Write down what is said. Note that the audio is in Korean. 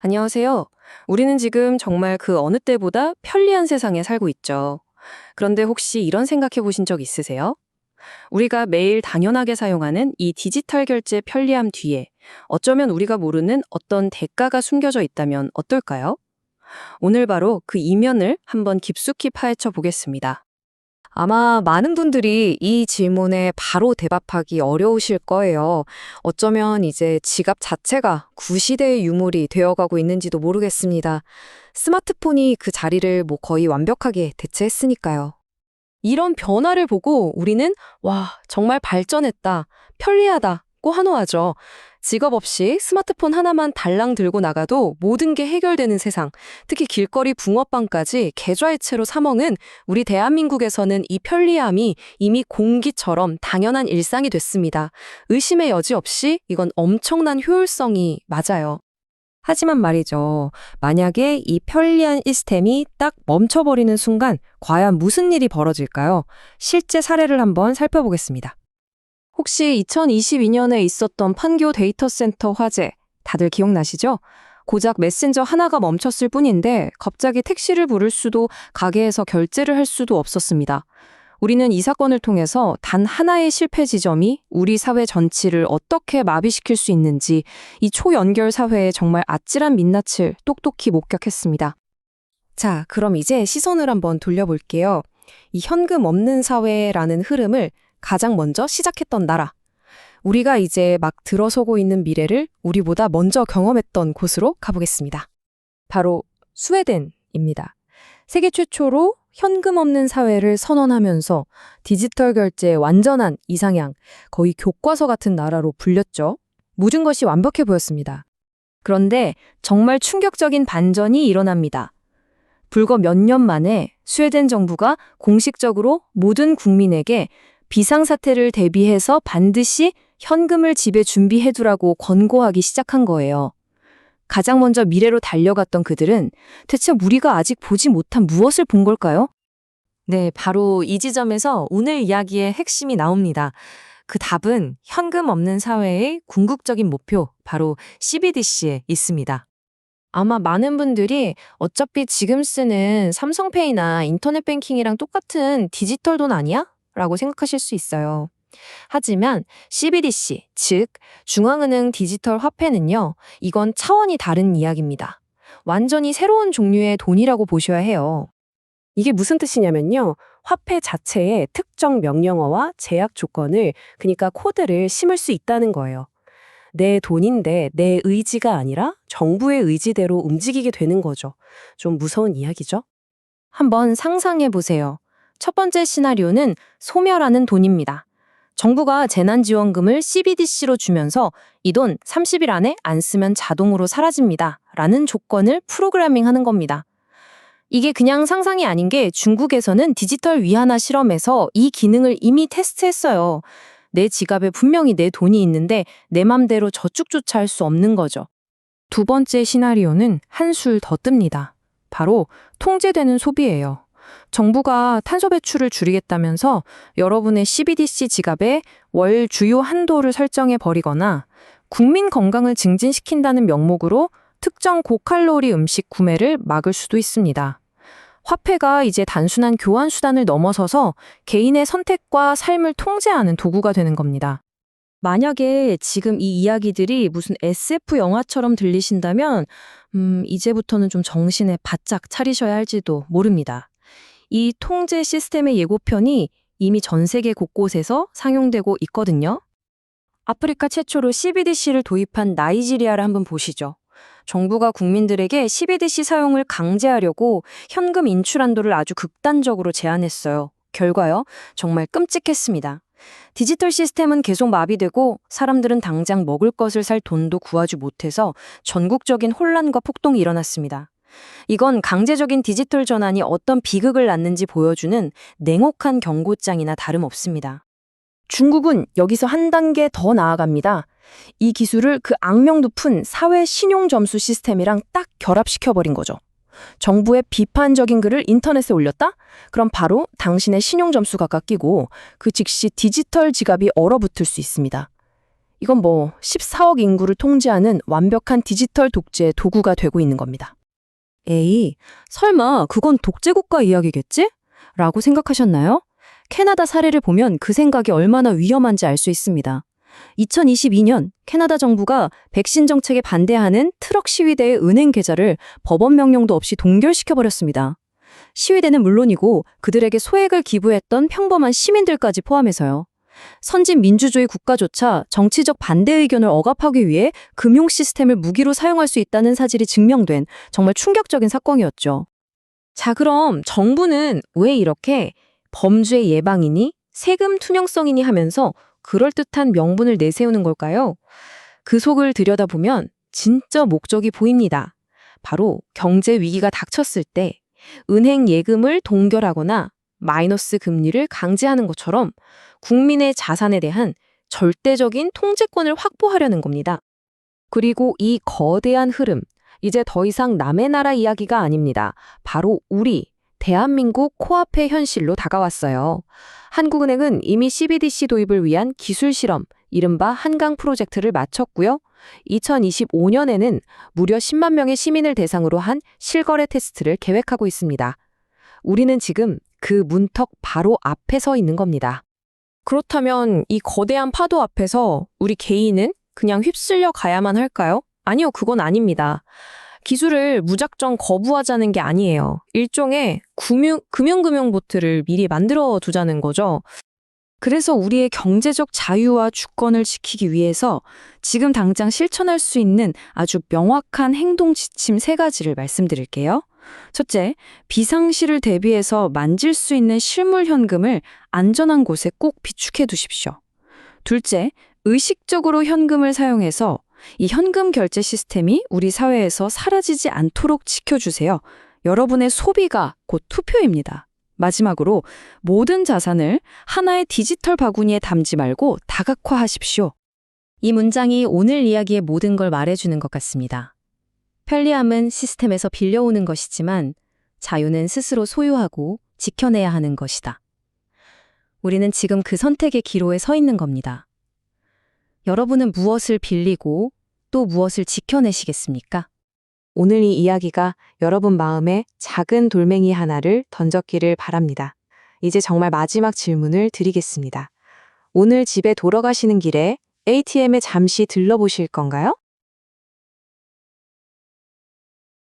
안녕하세요. 우리는 지금 정말 그 어느 때보다 편리한 세상에 살고 있죠. 그런데 혹시 이런 생각해 보신 적 있으세요? 우리가 매일 당연하게 사용하는 이 디지털 결제 편리함 뒤에 어쩌면 우리가 모르는 어떤 대가가 숨겨져 있다면 어떨까요? 오늘 바로 그 이면을 한번 깊숙이 파헤쳐 보겠습니다. 아마 많은 분들이 이 질문에 바로 대답하기 어려우실 거예요. 어쩌면 이제 지갑 자체가 구시대의 유물이 되어가고 있는지도 모르겠습니다. 스마트폰이 그 자리를 거의 완벽하게 대체했으니까요. 이런 변화를 보고 우리는 와, 정말 발전했다, 편리하다고 환호하죠. 직업 없이 스마트폰 하나만 달랑 들고 나가도 모든 게 해결되는 세상, 특히 길거리 붕어빵까지 계좌이체로 사 먹은 우리 대한민국에서는 이 편리함이 이미 공기처럼 당연한 일상이 됐습니다. 의심의 여지 없이 이건 엄청난 효율성이 맞아요. 하지만 말이죠. 만약에 이 편리한 시스템이 딱 멈춰버리는 순간 과연 무슨 일이 벌어질까요? 실제 사례를 한번 살펴보겠습니다. 혹시 2022년에 있었던 판교 데이터 센터 화재 다들 기억나시죠? 고작 메신저 하나가 멈췄을 뿐인데 갑자기 택시를 부를 수도 가게에서 결제를 할 수도 없었습니다. 우리는 이 사건을 통해서 단 하나의 실패 지점이 우리 사회 전체를 어떻게 마비시킬 수 있는지 이 초연결 사회의 정말 아찔한 민낯을 똑똑히 목격했습니다. 자, 그럼 이제 시선을 한번 돌려볼게요. 이 현금 없는 사회라는 흐름을 가장 먼저 시작했던 나라. 우리가 이제 막 들어서고 있는 미래를 우리보다 먼저 경험했던 곳으로 가보겠습니다. 바로 스웨덴입니다. 세계 최초로 현금 없는 사회를 선언하면서 디지털 결제의 완전한 이상향, 거의 교과서 같은 나라로 불렸죠. 모든 것이 완벽해 보였습니다. 그런데 정말 충격적인 반전이 일어납니다. 불과 몇 년 만에 스웨덴 정부가 공식적으로 모든 국민에게 비상사태를 대비해서 반드시 현금을 집에 준비해두라고 권고하기 시작한 거예요. 가장 먼저 미래로 달려갔던 그들은 대체 우리가 아직 보지 못한 무엇을 본 걸까요? 네, 바로 이 지점에서 오늘 이야기의 핵심이 나옵니다. 그 답은 현금 없는 사회의 궁극적인 목표, 바로 CBDC에 있습니다. 아마 많은 분들이 어차피 지금 쓰는 삼성페이나 인터넷 뱅킹이랑 똑같은 디지털 돈 아니야? 라고 생각하실 수 있어요. 하지만 CBDC, 즉 중앙은행 디지털 화폐는요, 이건 차원이 다른 이야기입니다. 완전히 새로운 종류의 돈이라고 보셔야 해요. 이게 무슨 뜻이냐면요. 화폐 자체에 특정 명령어와 제약 조건을, 그러니까 코드를 심을 수 있다는 거예요. 내 돈인데 내 의지가 아니라 정부의 의지대로 움직이게 되는 거죠. 좀 무서운 이야기죠? 한번 상상해 보세요. 첫 번째 시나리오는 소멸하는 돈입니다. 정부가 재난지원금을 CBDC로 주면서 이 돈 30일 안에 안 쓰면 자동으로 사라집니다. 라는 조건을 프로그래밍 하는 겁니다. 이게 그냥 상상이 아닌 게 중국에서는 디지털 위안화 실험에서 이 기능을 이미 테스트했어요. 내 지갑에 분명히 내 돈이 있는데 내 맘대로 저축조차 할 수 없는 거죠. 두 번째 시나리오는 한술 더 뜹니다. 바로 통제되는 소비예요. 정부가 탄소 배출을 줄이겠다면서 여러분의 CBDC 지갑에 월 주요 한도를 설정해 버리거나 국민 건강을 증진시킨다는 명목으로 특정 고칼로리 음식 구매를 막을 수도 있습니다. 화폐가 이제 단순한 교환 수단을 넘어서서 개인의 선택과 삶을 통제하는 도구가 되는 겁니다. 만약에 지금 이 이야기들이 무슨 SF 영화처럼 들리신다면, 이제부터는 좀 정신에 바짝 차리셔야 할지도 모릅니다. 이 통제 시스템의 예고편이 이미 전 세계 곳곳에서 상용되고 있거든요. 아프리카 최초로 CBDC를 도입한 나이지리아를 한번 보시죠. 정부가 국민들에게 CBDC 사용을 강제하려고 현금 인출 한도를 아주 극단적으로 제한했어요. 결과요, 정말 끔찍했습니다. 디지털 시스템은 계속 마비되고 사람들은 당장 먹을 것을 살 돈도 구하지 못해서 전국적인 혼란과 폭동이 일어났습니다. 이건 강제적인 디지털 전환이 어떤 비극을 낳는지 보여주는 냉혹한 경고장이나 다름없습니다. 중국은 여기서 한 단계 더 나아갑니다. 이 기술을 그 악명 높은 사회 신용 점수 시스템이랑 딱 결합시켜버린 거죠. 정부의 비판적인 글을 인터넷에 올렸다? 그럼 바로 당신의 신용 점수가 깎이고 그 즉시 디지털 지갑이 얼어붙을 수 있습니다. 이건 14억 인구를 통제하는 완벽한 디지털 독재의 도구가 되고 있는 겁니다. 에이, 설마 그건 독재국가 이야기겠지? 라고 생각하셨나요? 캐나다 사례를 보면 그 생각이 얼마나 위험한지 알 수 있습니다. 2022년 캐나다 정부가 백신 정책에 반대하는 트럭 시위대의 은행 계좌를 법원 명령도 없이 동결시켜버렸습니다. 시위대는 물론이고 그들에게 소액을 기부했던 평범한 시민들까지 포함해서요. 선진 민주주의 국가조차 정치적 반대 의견을 억압하기 위해 금융 시스템을 무기로 사용할 수 있다는 사실이 증명된 정말 충격적인 사건이었죠. 자, 그럼 정부는 왜 이렇게 범죄 예방이니 세금 투명성이니 하면서 그럴듯한 명분을 내세우는 걸까요? 그 속을 들여다보면 진짜 목적이 보입니다. 바로 경제 위기가 닥쳤을 때 은행 예금을 동결하거나 마이너스 금리를 강제하는 것처럼 국민의 자산에 대한 절대적인 통제권을 확보하려는 겁니다. 그리고 이 거대한 흐름, 이제 더 이상 남의 나라 이야기가 아닙니다. 바로 우리 대한민국 코앞의 현실로 다가왔어요. 한국은행은 이미 CBDC 도입을 위한 기술 실험, 이른바 한강 프로젝트를 마쳤고요. 2025년에는 무려 10만 명의 시민을 대상으로 한 실거래 테스트를 계획하고 있습니다. 우리는 지금 그 문턱 바로 앞에 서 있는 겁니다. 그렇다면 이 거대한 파도 앞에서 우리 개인은 그냥 휩쓸려 가야만 할까요? 아니요, 그건 아닙니다. 기술을 무작정 거부하자는 게 아니에요. 일종의 금융보트를 미리 만들어 두자는 거죠. 그래서 우리의 경제적 자유와 주권을 지키기 위해서 지금 당장 실천할 수 있는 아주 명확한 행동 지침 3가지를 말씀드릴게요. 첫째, 비상시를 대비해서 만질 수 있는 실물 현금을 안전한 곳에 꼭 비축해 두십시오. 둘째, 의식적으로 현금을 사용해서 이 현금 결제 시스템이 우리 사회에서 사라지지 않도록 지켜주세요. 여러분의 소비가 곧 투표입니다. 마지막으로 모든 자산을 하나의 디지털 바구니에 담지 말고 다각화하십시오. 이 문장이 오늘 이야기의 모든 걸 말해주는 것 같습니다. 편리함은 시스템에서 빌려오는 것이지만 자유는 스스로 소유하고 지켜내야 하는 것이다. 우리는 지금 그 선택의 기로에 서 있는 겁니다. 여러분은 무엇을 빌리고 또 무엇을 지켜내시겠습니까? 오늘 이 이야기가 여러분 마음에 작은 돌멩이 하나를 던졌기를 바랍니다. 이제 정말 마지막 질문을 드리겠습니다. 오늘 집에 돌아가시는 길에 ATM에 잠시 들러보실 건가요?